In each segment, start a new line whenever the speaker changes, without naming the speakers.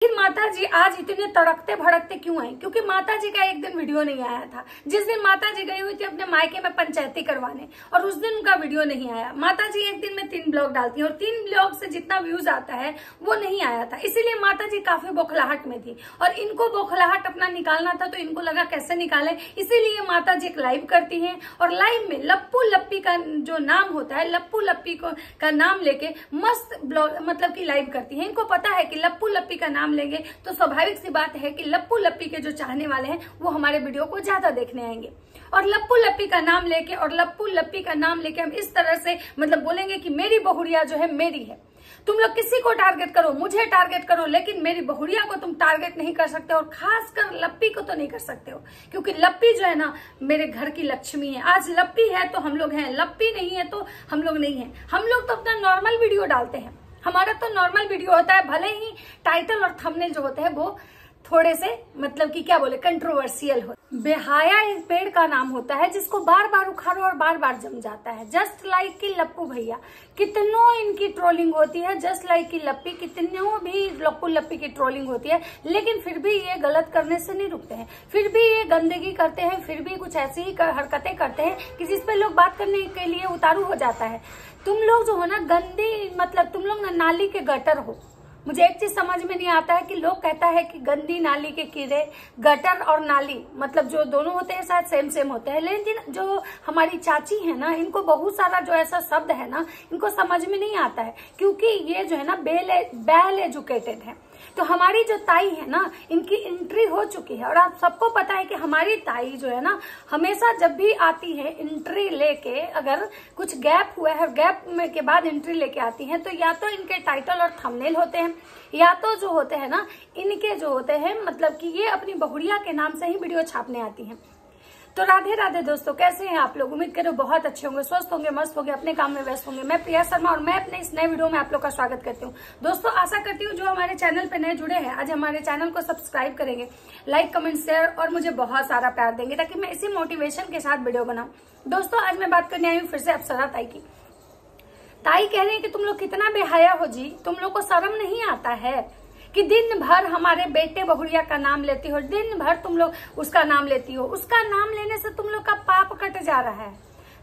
फिर माता जी आज इतने तड़कते भड़कते क्यों आए? क्योंकि माता जी का एक दिन वीडियो नहीं आया था। जिस दिन माता जी गई हुई थी अपने मायके में पंचायती करवाने, और उस दिन उनका वीडियो नहीं आया। माता जी एक दिन में 3 ब्लॉग डालती है और 3 ब्लॉग से जितना व्यूज आता है वो नहीं आया था। इसीलिए माता जी काफी बौखलाहट में थी और इनको बौखलाहट अपना निकालना था, तो इनको लगा कैसे निकाले। इसीलिए माता जी एक लाइव करती है और लाइव में लप्पू लप्पी का जो नाम होता है, लप्पू लप्पी का नाम लेके मस्त ब्लॉग मतलब की लाइव करती है। इनको पता है कि लप्पू लप्पी का नाम लेंगे तो स्वाभाविक सी बात है कि लप्पू लप्पी के जो चाहने वाले हैं वो हमारे वीडियो को ज्यादा देखने आएंगे। और लप्पू लप्पी का नाम लेके और लप्पू लप्पी का नाम लेके हम इस तरह से मतलब बोलेंगे कि मेरी बहुरिया जो है मेरी है। तुम लोग किसी को टारगेट करो, मुझे टारगेट करो, लेकिन मेरी बहुरिया को तुम टारगेट नहीं कर सकते, और खासकर लप्पी को तो नहीं कर सकते हो, क्योंकि लप्पी जो है ना मेरे घर की लक्ष्मी है। आज लप्पी है तो हम लोग हैं, लप्पी नहीं है तो हम लोग नहीं है। हम लोग तो अपना नॉर्मल वीडियो डालते हैं, हमारा तो नॉर्मल वीडियो होता है, भले ही टाइटल और थंबनेल जो होते हैं वो थोड़े से मतलब कि क्या बोले कंट्रोवर्शियल हो। बेहाया एक पेड़ का नाम होता है जिसको बार बार उखाड़ो और बार बार जम जाता है। जस्ट लाइक की लप्पू भैया, कितनों इनकी ट्रोलिंग होती है, जस्ट लाइक की लप्पी, कितनों भी लप्पू लप्पी की ट्रोलिंग होती है, लेकिन फिर भी ये गलत करने से नहीं रुकते हैं, फिर भी ये गंदगी करते हैं, फिर भी कुछ ऐसी ही हरकतें करते हैं कि जिस पे लोग बात करने के लिए उतारू हो जाता है। तुम लोग जो हो ना गंदी, मतलब तुम लोग ना नाली के गटर हो। मुझे एक चीज समझ में नहीं आता है कि लोग कहता है कि गंदी नाली के कीड़े, गटर और नाली मतलब जो दोनों होते हैं शायद सेम होते हैं, लेकिन जो हमारी चाची है ना इनको बहुत सारा जो ऐसा शब्द है ना इनको समझ में नहीं आता है, क्योंकि ये जो है ना वेल एजुकेटेड है। तो हमारी जो ताई है ना इनकी एंट्री हो चुकी है, और आप सबको पता है कि हमारी ताई जो है ना हमेशा जब भी आती है एंट्री लेके, अगर कुछ गैप हुआ है, गैप में के बाद एंट्री लेके आती है, तो या तो इनके टाइटल और थंबनेल होते हैं, या तो जो होते हैं ना इनके जो होते हैं मतलब कि ये अपनी बहुरिया के नाम से ही वीडियो छापने आती हैं। तो राधे राधे दोस्तों, कैसे हैं आप लोग? उम्मीद करो बहुत अच्छे होंगे, स्वस्थ होंगे, मस्त होंगे, अपने काम में व्यस्त होंगे। मैं प्रिया शर्मा और मैं अपने इस नए वीडियो में आप लोग का स्वागत करती हूँ। दोस्तों आशा करती हूँ जो हमारे चैनल पे नए जुड़े हैं आज हमारे चैनल को सब्सक्राइब करेंगे, लाइक कमेंट शेयर और मुझे बहुत सारा प्यार देंगे, ताकि मैं इसी मोटिवेशन के साथ वीडियो बनाऊं। दोस्तों आज मैं बात करने आई हूँ फिर से अप्सरा ताई की। ताई कह रही है कि तुम लोग कितना बेहया हो जी, तुम लोग को शर्म नहीं आता है कि दिन भर हमारे बेटे बहुरिया का नाम लेती हो, दिन भर तुम लोग उसका नाम लेती हो। उसका नाम लेने से तुम लोग का पाप कट जा रहा है।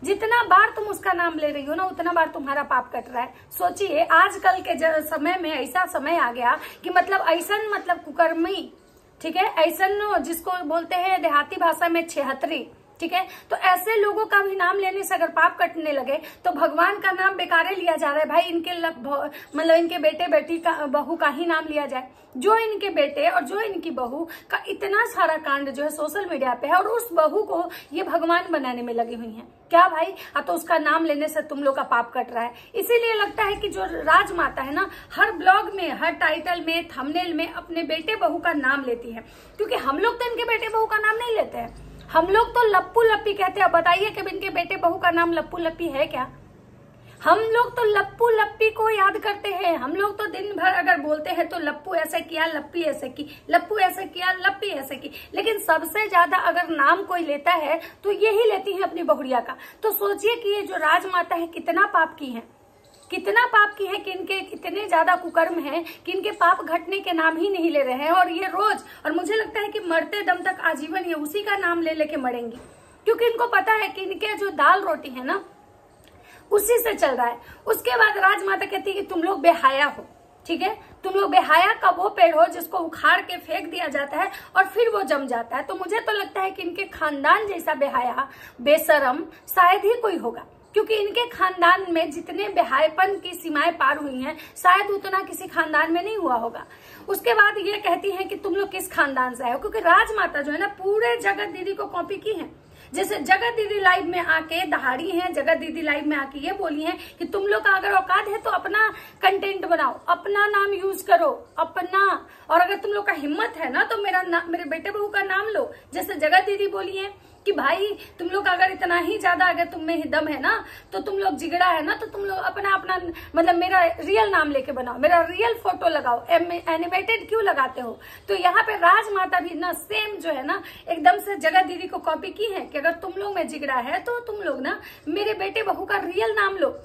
जितना बार तुम उसका नाम ले रही हो ना उतना बार तुम्हारा पाप कट रहा है। सोचिए आजकल के समय में ऐसा समय आ गया कि मतलब ऐसा मतलब कुकर्मी, ठीक है, ऐसा जिसको बोलते हैं देहाती भाषा में छेहतरी, ठीक है, तो ऐसे लोगों का भी नाम लेने से अगर पाप कटने लगे तो भगवान का नाम बेकारे लिया जा रहा है। भाई इनके मतलब इनके बेटे बेटी का बहू का ही नाम लिया जाए। जो इनके बेटे और जो इनकी बहू का इतना सारा कांड जो है सोशल मीडिया पे है, और उस बहू को ये भगवान बनाने में लगी हुई हैं। क्या भाई, तो उसका नाम लेने से तुम लोग का पाप कट रहा है। इसीलिए लगता है कि जो राजमाता है ना हर ब्लॉग में, हर टाइटल में, थंबनेल में अपने बेटे बहू का नाम लेती है, क्योंकि हम लोग तो इनके बेटे बहू का नाम नहीं लेते हैं, हम लोग तो लप्पू लप्पी कहते हैं। बताइए कि इनके बेटे बहू का नाम लप्पू लप्पी है क्या? हम लोग तो लप्पू लप्पी को याद करते हैं। हम लोग तो दिन भर अगर बोलते हैं तो लप्पू ऐसे किया, लप्पी ऐसे की, लप्पू ऐसे किया, लप्पी ऐसे की, लेकिन सबसे ज्यादा अगर नाम कोई लेता है तो यही लेती है अपनी बहुरिया का। तो सोचिए कि ये जो राजमाता है कितना पाप की है, कितना पाप की है कि इनके कितने ज्यादा कुकर्म हैं कि इनके पाप घटने के नाम ही नहीं ले रहे हैं। और ये रोज, और मुझे लगता है कि मरते दम तक आजीवन ये उसी का नाम ले लेके मरेंगी, क्योंकि इनको पता है कि इनके जो दाल रोटी है ना उसी से चल रहा है। उसके बाद राजमाता कहती है कि तुम लोग बेहाया हो, ठीक है, तुम लोग बेहाया का वो पेड़ हो जिसको उखाड़ के फेंक दिया जाता है और फिर वो जम जाता है। तो मुझे तो लगता है कि इनके खानदान जैसा बेहाया बेशरम शायद ही कोई होगा, क्योंकि इनके खानदान में जितने बेहायपन की सीमाएं पार हुई हैं शायद उतना किसी खानदान में नहीं हुआ होगा। उसके बाद ये कहती है कि तुम लोग किस खानदान से आए हो, क्योंकि राजमाता जो है ना पूरे जगत दीदी को कॉपी की है। जैसे जगत दीदी लाइव में आके दहाड़ी हैं, जगत दीदी लाइव में आके ये बोली है कि तुम लोग का अगर औकात है तो अपना कंटेंट बनाओ, अपना नाम यूज करो अपना, और अगर तुम लोग का हिम्मत है ना तो मेरे बेटे बहू का नाम लो। जैसे जगत दीदी बोली है कि भाई तुम लोग अगर इतना ही ज्यादा अगर तुम में दम है ना, तो तुम लोग जिगड़ा है ना, तो तुम लोग अपना अपना मतलब मेरा रियल नाम लेके बनाओ, मेरा रियल फोटो लगाओ, एनिमेटेड क्यों लगाते हो। तो यहाँ पे राजमाता भी ना सेम जो है ना एकदम से जगत दीदी को कॉपी की है कि अगर तुम लोग में जिगड़ा है तो तुम लोग ना मेरे बेटे बहू का रियल नाम लो।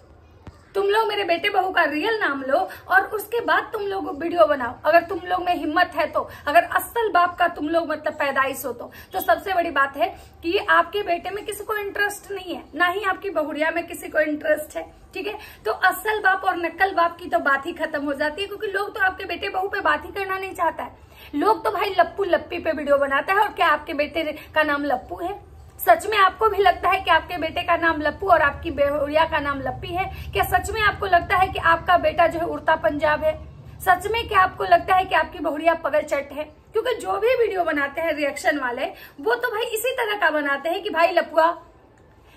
तुम लोग मेरे बेटे बहू का रियल नाम लो और उसके बाद तुम लोग वीडियो बनाओ। अगर तुम लोग में हिम्मत है तो, अगर असल बाप का तुम लोग मतलब पैदाइश हो तो सबसे बड़ी बात है कि आपके बेटे में किसी को इंटरेस्ट नहीं है, ना ही आपकी बहुड़िया में किसी को इंटरेस्ट है, ठीक है। तो असल बाप और नकल बाप की तो बात ही खत्म हो जाती है, क्योंकि लोग तो आपके बेटे बहू पे बात ही करना नहीं चाहता है। लोग तो भाई लप्पू लप्पी पे वीडियो बनाता है। और क्या आपके बेटे का नाम लप्पू है? सच में आपको भी लगता है कि आपके बेटे का नाम लप्पू और आपकी बहुड़िया का नाम लप्पी है? क्या सच में आपको लगता है कि आपका बेटा जो है उड़ता पंजाब है? सच में क्या आपको लगता है कि आपकी बहुड़िया पगल चट है? क्योंकि जो भी वीडियो बनाते हैं रिएक्शन वाले, वो तो भाई इसी तरह का बनाते हैं कि भाई लपुआ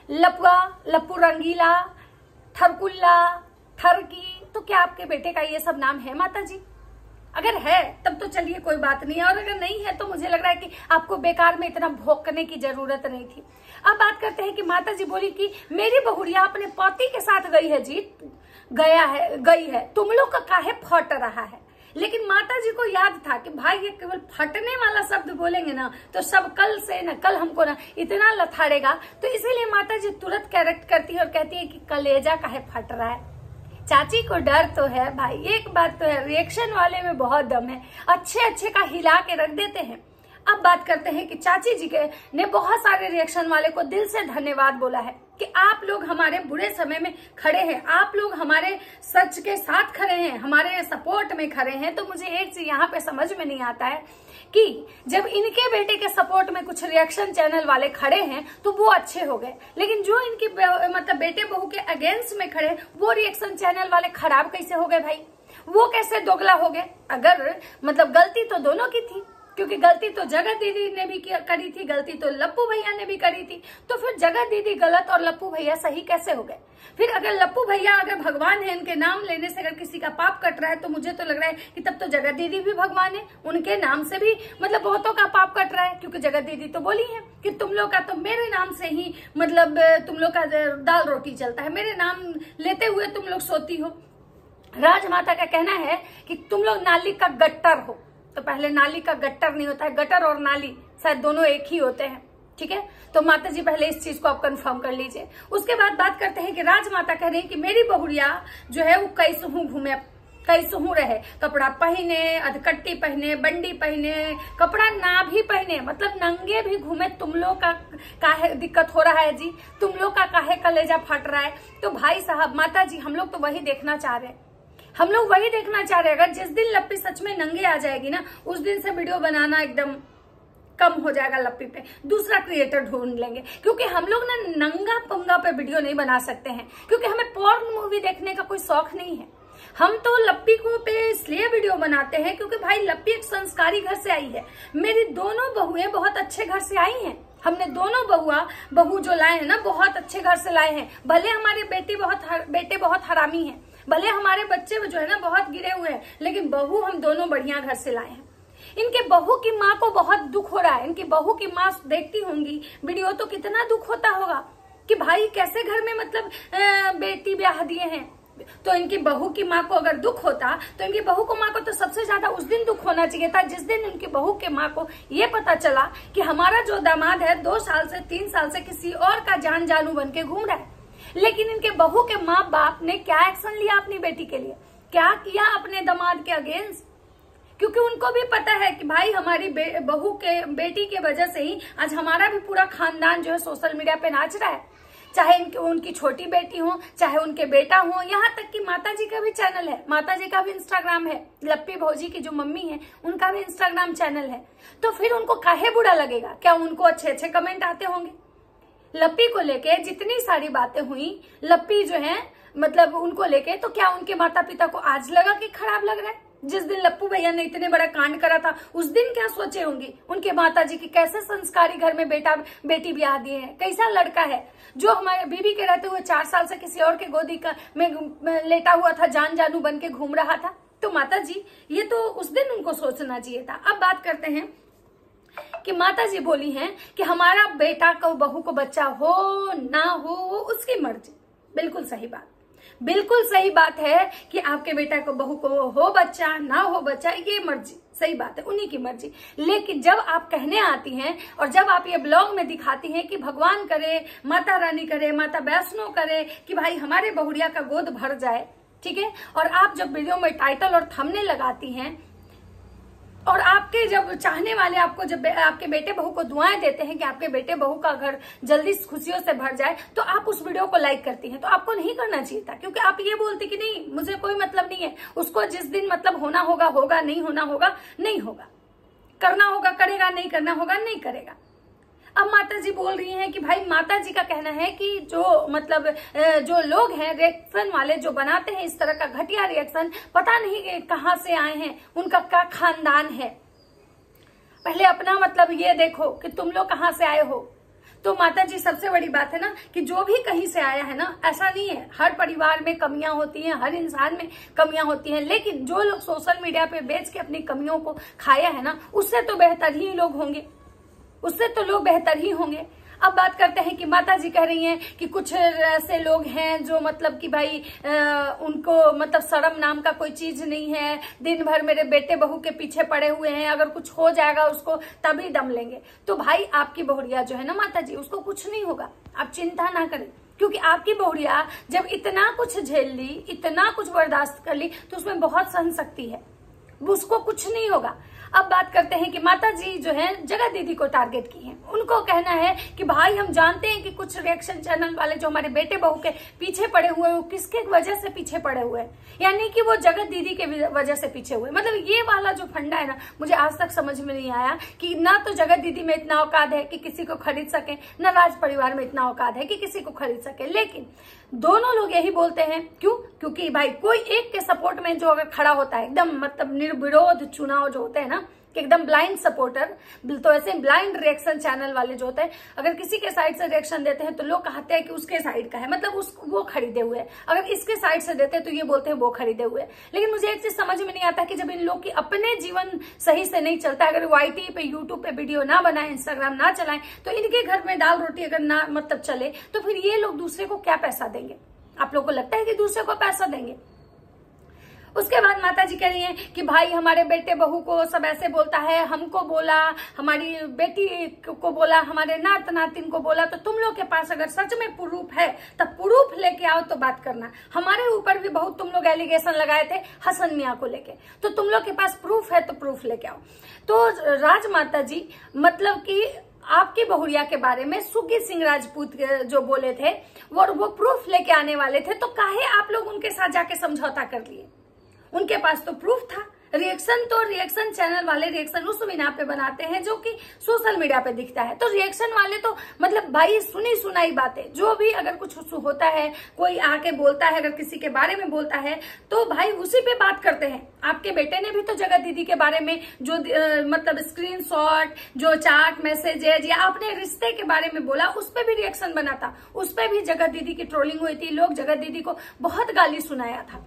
लपुआ, लप्पू रंगीला, थरकुल्ला, थरकी। तो क्या आपके बेटे का ये सब नाम है माता जी? अगर है तब तो चलिए कोई बात नहीं है, और अगर नहीं है तो मुझे लग रहा है कि आपको बेकार में इतना भौंकने की जरूरत नहीं थी। अब बात करते हैं कि माता जी बोली कि मेरी बहुड़िया अपने पति के साथ गई है जी, गई है, तुम लोग का काहे फट रहा है? लेकिन माता जी को याद था कि भाई ये केवल फटने वाला शब्द बोलेंगे ना तो सब कल हमको ना इतना लथाड़ेगा। तो इसीलिए माता जी तुरंत करेक्ट करती है और कहती है कि कलेजा काहे फट रहा है। चाची को डर तो है भाई, एक बात तो है, रिएक्शन वाले में बहुत दम है, अच्छे का हिला के रख देते हैं। अब बात करते हैं कि चाची जी ने बहुत सारे रिएक्शन वाले को दिल से धन्यवाद बोला है कि आप लोग हमारे बुरे समय में खड़े हैं, आप लोग हमारे सच के साथ खड़े हैं, हमारे सपोर्ट में खड़े हैं। तो मुझे एक चीज यहाँ पे समझ में नहीं आता है कि जब इनके बेटे के सपोर्ट में कुछ रिएक्शन चैनल वाले खड़े हैं तो वो अच्छे हो गए, लेकिन जो इनकी मतलब बेटे बहू के अगेंस्ट में खड़े वो रिएक्शन चैनल वाले खराब कैसे हो गए भाई? वो कैसे दोगला हो गए? अगर मतलब गलती तो दोनों की थी, क्योंकि गलती तो जगत दीदी ने भी करी थी, गलती तो लप्पू भैया ने भी करी थी। तो फिर जगत दीदी गलत और लप्पू भैया सही कैसे हो गए? फिर अगर लप्पू भैया अगर भगवान है, इनके नाम लेने से अगर किसी का पाप कट रहा है तो मुझे तो लग रहा है कि तब तो जगत दीदी भी भगवान है, उनके नाम से भी मतलब बहुतों का पाप कट रहा है। क्योंकि जगत दीदी तो बोली है कि तुम लोग का तो मेरे नाम से ही मतलब तुम लोग का दाल रोटी चलता है, मेरे नाम लेते हुए तुम लोग सोती हो। राजमाता का कहना है कि तुम लोग नाली का गट्टर हो। तो पहले नाली का गट्टर नहीं होता है, गटर और नाली शायद दोनों एक ही होते हैं, ठीक है। तो माता जी पहले इस चीज को आप कंफर्म कर लीजिए। उसके बाद बात करते हैं कि राजमाता कह रही है कि मेरी बहुड़िया जो है वो कैसहू घूमे, कैसहू रहे, कपड़ा पहने, अधकट्टी पहने, बंडी पहने, कपड़ा ना भी पहने, मतलब नंगे भी घूमे। तुम लोग का काहे दिक्कत हो रहा है जी? तुम लोग का काहे कलेजा फट रहा है? तो भाई साहब माता जी हम लोग तो वही देखना चाह रहे हैं, हम लोग वही देखना चाह रहे हैं। अगर जिस दिन लप्पी सच में नंगे आ जाएगी ना, उस दिन से वीडियो बनाना एकदम कम हो जाएगा लप्पी पे, दूसरा क्रिएटर ढूंढ लेंगे। क्योंकि हम लोग ना नंगा पंगा पे वीडियो नहीं बना सकते हैं, क्योंकि हमें पॉर्न मूवी देखने का कोई शौक नहीं है। हम तो लप्पी को पे इसलिए वीडियो बनाते हैं क्योंकि भाई लप्पी एक संस्कारी घर से आई है। मेरी दोनों बहुएं बहुत अच्छे घर से आई हैं। हमने दोनों बहू जो लाए हैं ना बहुत अच्छे घर से लाए हैं। भले हमारे बेटे बहुत हरामी हैं, भले हमारे बच्चे जो है ना बहुत गिरे हुए हैं, लेकिन बहू हम दोनों बढ़िया घर से लाए हैं। इनके बहू की माँ को बहुत दुख हो रहा है। इनकी बहू की माँ देखती होंगी वीडियो तो कितना दुख होता होगा कि भाई कैसे घर में मतलब बेटी ब्याह दिए हैं। तो इनकी बहू की माँ को अगर दुख होता तो इनकी बहू को माँ को तो सबसे ज्यादा उस दिन दुख होना चाहिए था जिस दिन इनकी बहू के माँ को ये पता चला कि हमारा जो दामाद है 2 साल से 3 साल से किसी और का जान जानू बन के घूम रहा है। लेकिन इनके बहू के माँ बाप ने क्या एक्शन लिया अपनी बेटी के लिए, क्या किया अपने दामाद के अगेंस्ट? क्योंकि उनको भी पता है कि भाई हमारी बहू के बेटी के वजह से ही आज हमारा भी पूरा खानदान जो है सोशल मीडिया पे नाच रहा है। चाहे उनकी छोटी बेटी हो, चाहे उनके बेटा हो, यहाँ तक कि माता जी का भी चैनल है, माता जी का भी इंस्टाग्राम है, लप्पी भौजी की जो मम्मी है उनका भी इंस्टाग्राम चैनल है। तो फिर उनको काहे बुरा लगेगा? क्या उनको अच्छे कमेंट आते होंगे? लप्पी को लेके जितनी सारी बातें हुई, लप्पी जो है मतलब उनको लेके, तो क्या उनके माता पिता को आज लगा कि खराब लग रहा है? जिस दिन लप्पू भैया ने इतने बड़ा कांड करा था उस दिन क्या सोचे होंगी उनके माता जी की? कैसे संस्कारी घर में बेटी ब्याह दिए हैं, कैसा लड़का है जो हमारे बीबी के रहते हुए 4 साल से किसी और के गोदी में लेटा हुआ था, जान जानू बन के घूम रहा था। तो माता जी ये तो उस दिन उनको सोचना चाहिए था। अब बात करते हैं कि माता जी बोली हैं कि हमारा बेटा को बहू को बच्चा हो ना हो वो उसकी मर्जी। बिल्कुल सही बात। बिल्कुल सही बात है कि आपके बेटा को बहू को हो बच्चा ना हो बच्चा, ये मर्जी, सही बात है, उन्हीं की मर्जी। लेकिन जब आप कहने आती हैं और जब आप ये ब्लॉग में दिखाती हैं कि भगवान करे, माता रानी करे, माता वैष्णो करे कि भाई हमारे बहुरिया का गोद भर जाए, ठीक है, और आप जब वीडियो में टाइटल और थंबनेल लगाती हैं और आपके जब चाहने वाले आपको जब आपके बेटे बहू को दुआएं देते हैं कि आपके बेटे बहू का घर जल्दी खुशियों से भर जाए, तो आप उस वीडियो को लाइक करती हैं। तो आपको नहीं करना चाहिए था, क्योंकि आप ये बोलती कि नहीं मुझे कोई मतलब नहीं है, उसको जिस दिन मतलब होना होगा होगा, नहीं होना होगा नहीं होगा, करना होगा करेगा, नहीं करना होगा नहीं करेगा। अब माता जी बोल रही हैं कि भाई माता जी का कहना है कि जो मतलब जो लोग हैं रिएक्शन वाले जो बनाते हैं इस तरह का घटिया रिएक्शन, पता नहीं कहां से आए हैं, उनका क्या खानदान है। पहले अपना मतलब ये देखो कि तुम लोग कहां से आए हो। तो माता जी सबसे बड़ी बात है ना कि जो भी कहीं से आया है ना, ऐसा नहीं है, हर परिवार में कमियां होती हैं, हर इंसान में कमियां होती हैं, लेकिन जो लोग सोशल मीडिया पे बेच के अपनी कमियों को खाया है ना, उससे तो बेहतर ही लोग होंगे, उससे तो लोग बेहतर ही होंगे। अब बात करते हैं कि माता जी कह रही हैं कि कुछ ऐसे लोग हैं जो मतलब कि भाई उनको मतलब शर्म नाम का कोई चीज नहीं है, दिन भर मेरे बेटे बहू के पीछे पड़े हुए हैं, अगर कुछ हो जाएगा उसको तभी दम लेंगे। तो भाई आपकी बहुरिया जो है ना माता जी, उसको कुछ नहीं होगा, आप चिंता ना करें, क्योंकि आपकी बहुरिया जब इतना कुछ झेल ली, इतना कुछ बर्दाश्त कर ली, तो उसमें बहुत सहन शक्ति है, उसको कुछ नहीं होगा। अब बात करते हैं कि माता जी जो है जगत दीदी को टारगेट की है। उनको कहना है कि भाई हम जानते हैं कि कुछ रिएक्शन चैनल वाले जो हमारे बेटे बहू के पीछे पड़े हुए हैं, वो किसके वजह से पीछे पड़े हुए हैं, यानी कि वो जगत दीदी के वजह से पीछे हुए। मतलब ये वाला जो फंडा है ना, मुझे आज तक समझ में नहीं आया कि ना तो जगत दीदी में इतना औकात है कि किसी को खरीद सके, ना राज परिवार में इतना औकात है कि किसी को खरीद सके। लेकिन दोनों लोग यही बोलते हैं, क्यों? क्योंकि भाई कोई एक के सपोर्ट में जो अगर खड़ा होता है, एकदम मतलब निर्विरोध चुनाव जो होते हैं ना, एकदम ब्लाइंड सपोर्टर, तो ऐसे ब्लाइंड रिएक्शन चैनल वाले जो होते हैं, अगर किसी के साइड से रिएक्शन देते हैं तो लोग कहते हैं कि उसके साइड का है, मतलब वो खरीदे हुए है। अगर इसके साइड से देते हैं तो ये बोलते हैं वो खरीदे हुए। लेकिन मुझे एक चीज समझ में नहीं आता कि जब इन लोग की अपने जीवन सही से नहीं चलता, अगर वाईटी पे यूट्यूब पे वीडियो ना बनाए, इंस्टाग्राम ना चलाएं, तो इनके घर में दाल रोटी अगर ना मतलब चले, तो फिर ये लोग दूसरे को क्या पैसा देंगे? आप लोग को लगता है कि दूसरे को पैसा देंगे? उसके बाद माता जी कह रही हैं कि भाई हमारे बेटे बहू को सब ऐसे बोलता है, हमको बोला, हमारी बेटी को बोला, हमारे नात नातिन को बोला। तो तुम लोग के पास अगर सच में प्रूफ है तब प्रूफ लेके आओ तो बात करना। हमारे ऊपर भी बहुत तुम लोग एलिगेशन लगाए थे हसन मियां को लेके, तो तुम लोग के पास प्रूफ है तो प्रूफ लेके आओ। तो राजमाता जी मतलब कि आपकी बहुरिया के बारे में सुगी सिंह राजपूत जो बोले थे वो प्रूफ लेके आने वाले थे, तो काहे आप लोग उनके साथ जाके समझौता कर लिए? उनके पास तो प्रूफ था। रिएक्शन तो रिएक्शन चैनल वाले रिएक्शन उस बिना पे बनाते हैं जो कि सोशल मीडिया पे दिखता है। तो रिएक्शन वाले तो मतलब भाई सुनी सुनाई बातें, जो भी अगर कुछ होता है, कोई आके बोलता है, अगर किसी के बारे में बोलता है तो भाई उसी पे बात करते हैं। आपके बेटे ने भी तो जगत दीदी के बारे में जो मतलब स्क्रीनशॉट, जो चैट मैसेजेज या अपने रिश्ते के बारे में बोला, उस पर भी रिएक्शन बना था, उस पर भी जगत दीदी की ट्रोलिंग हुई थी, लोग जगत दीदी को बहुत गाली सुनाया था।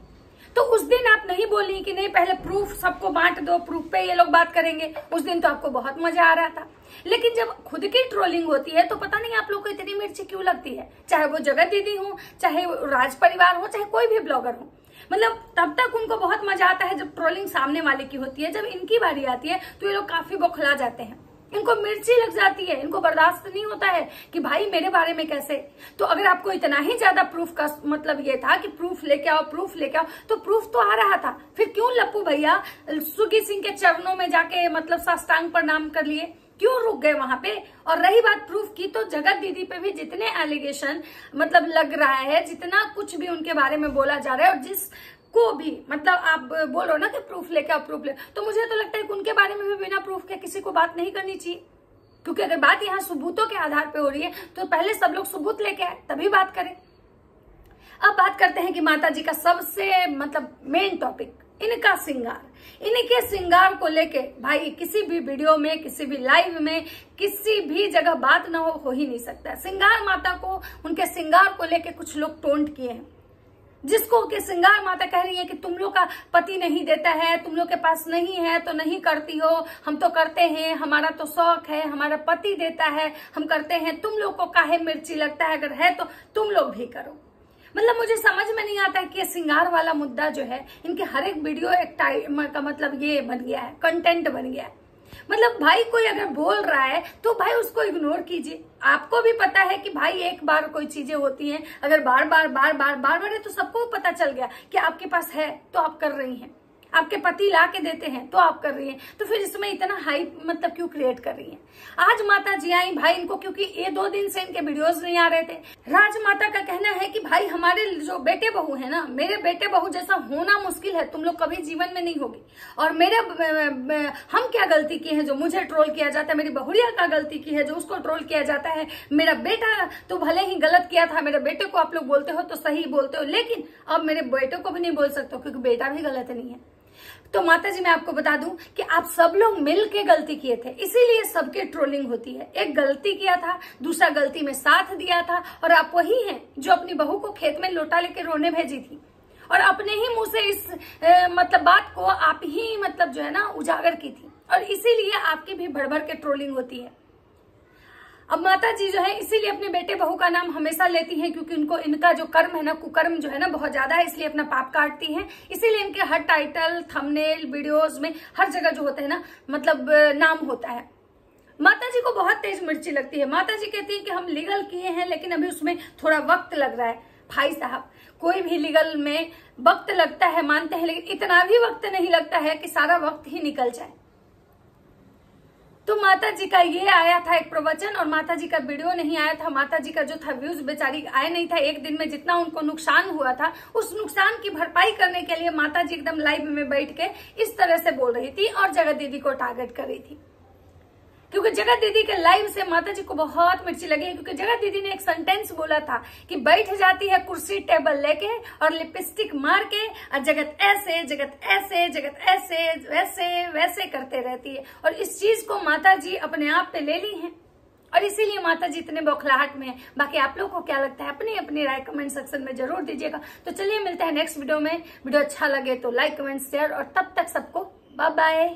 तो उस दिन आप नहीं बोली कि नहीं पहले प्रूफ सबको बांट दो, प्रूफ पे ये लोग बात करेंगे, उस दिन तो आपको बहुत मजा आ रहा था। लेकिन जब खुद की ट्रोलिंग होती है तो पता नहीं आप लोग को इतनी मिर्ची क्यों लगती है, चाहे वो जगत दीदी हो, चाहे राज परिवार हो, चाहे कोई भी ब्लॉगर हो। मतलब तब तक उनको बहुत मजा आता है जब ट्रोलिंग सामने वाले की होती है, जब इनकी बारी आती है तो ये लोग काफी बौखला जाते हैं, इनको मिर्ची लग जाती है, इनको बर्दाश्त नहीं होता है कि भाई मेरे बारे में कैसे। तो अगर आपको इतना ही ज्यादा प्रूफ का मतलब ये था कि प्रूफ लेके आओ, प्रूफ लेके आओ, तो प्रूफ तो आ रहा था, फिर क्यों लप्पू भैया सुगी सिंह के चरणों में जाके मतलब साष्टांग प्रणाम कर लिए, क्यों रुक गए वहां पे? और रही बात प्रूफ की, तो जगत दीदी पे भी जितने एलिगेशन मतलब लग रहा है, जितना कुछ भी उनके बारे में बोला जा रहा है, और जिस को भी मतलब आप बोलो ना कि प्रूफ लेके आओ, प्रूफ ले, तो मुझे तो लगता है कि उनके बारे में भी बिना प्रूफ के किसी को बात नहीं करनी चाहिए। क्योंकि अगर बात यहाँ सबूतों के आधार पे हो रही है तो पहले सब लोग सबूत लेके आए तभी बात करें। अब बात करते हैं कि माता जी का सबसे मतलब मेन टॉपिक, इनका श्रृंगार। इनके श्रृंगार को लेके भाई किसी भी वीडियो में, किसी भी लाइव में, किसी भी जगह बात ना हो ही नहीं सकता। श्रृंगार माता को, उनके श्रृंगार को लेके कुछ लोग टोंट किए हैं, जिसको कि श्रृंगार माता कह रही है कि तुम लोग का पति नहीं देता है, तुम लोग के पास नहीं है तो नहीं करती हो, हम तो करते हैं, हमारा तो शौक है, हमारा पति देता है, हम करते हैं, तुम लोग को काहे मिर्ची लगता है, अगर है तो तुम लोग भी करो। मतलब मुझे समझ में नहीं आता है कि ये श्रृंगार वाला मुद्दा जो है इनके हर एक वीडियो एक टाइम का मतलब ये बन गया है, कंटेंट बन गया है। मतलब भाई कोई अगर बोल रहा है तो भाई उसको इग्नोर कीजिए। आपको भी पता है कि भाई एक बार कोई चीजें होती हैं, अगर बार बार है तो सबको पता चल गया कि आपके पास है तो आप कर रही हैं, आपके पति ला के देते हैं तो आप कर रही हैं, तो फिर इसमें इतना हाइप मतलब क्यों क्रिएट कर रही हैं। आज माता जी आई भाई, इनको क्योंकि ये 2 दिन से इनके वीडियोस नहीं आ रहे थे। राजमाता का कहना है कि भाई हमारे जो बेटे बहू है ना, मेरे बेटे बहू जैसा होना मुश्किल है, तुम लोग कभी जीवन में नहीं होगी। और मेरे हम क्या गलती की है जो मुझे ट्रोल किया जाता है, मेरी बहुरिया का गलती की है जो उसको ट्रोल किया जाता है। मेरा बेटा तो भले ही गलत किया था, मेरे बेटे को आप लोग बोलते हो तो सही बोलते हो, लेकिन अब मेरे बेटे को भी नहीं बोल सकते क्योंकि बेटा भी गलत नहीं है। तो माता जी मैं आपको बता दूं कि आप सब लोग मिल के गलती किए थे, इसीलिए सबके ट्रोलिंग होती है। एक गलती किया था, दूसरा गलती में साथ दिया था, और आप वही हैं जो अपनी बहू को खेत में लोटा लेके रोने भेजी थी और अपने ही मुंह से इस मतलब बात को आप ही मतलब जो है ना उजागर की थी, और इसीलिए आपकी भी भर भर के ट्रोलिंग होती है। अब माता जी जो है इसीलिए अपने बेटे बहू का नाम हमेशा लेती हैं क्योंकि उनको इनका जो कर्म है ना, कुकर्म जो है ना बहुत ज्यादा है, इसलिए अपना पाप काटती हैं। इसीलिए इनके हर टाइटल, थंबनेल, वीडियोस में हर जगह जो होते हैं ना मतलब नाम होता है। माता जी को बहुत तेज मिर्ची लगती है। माता जी कहती है कि हम लीगल किए हैं लेकिन अभी उसमें थोड़ा वक्त लग रहा है। भाई साहब, कोई भी लीगल में वक्त लगता है मानते हैं, लेकिन इतना भी वक्त नहीं लगता है कि सारा वक्त ही निकल जाए। तो माता जी का ये आया था एक प्रवचन, और माता जी का वीडियो नहीं आया था। माता जी का जो था व्यूज बेचारी आए नहीं था। एक दिन में जितना उनको नुकसान हुआ था, उस नुकसान की भरपाई करने के लिए माता जी एकदम लाइव में बैठ के इस तरह से बोल रही थी और जगत दीदी को टारगेट कर रही थी, क्योंकि जगत दीदी के लाइव से माता जी को बहुत मिर्ची लगी। क्योंकि जगत दीदी ने एक सेंटेंस बोला था कि बैठ जाती है कुर्सी टेबल लेके और लिपस्टिक मार के, और जगत ऐसे जगत ऐसे जगत ऐसे वैसे वैसे करते रहती है, और इस चीज को माता जी अपने आप पे ले ली है और इसीलिए माता जी इतने बौखलाहट में है। बाकी आप लोगों को क्या लगता है अपनी अपनी राय कमेंट सेक्शन में जरूर दीजिएगा। तो चलिए मिलते हैं नेक्स्ट वीडियो में। वीडियो अच्छा लगे तो लाइक कमेंट शेयर, और तब तक सबको बाय बाय।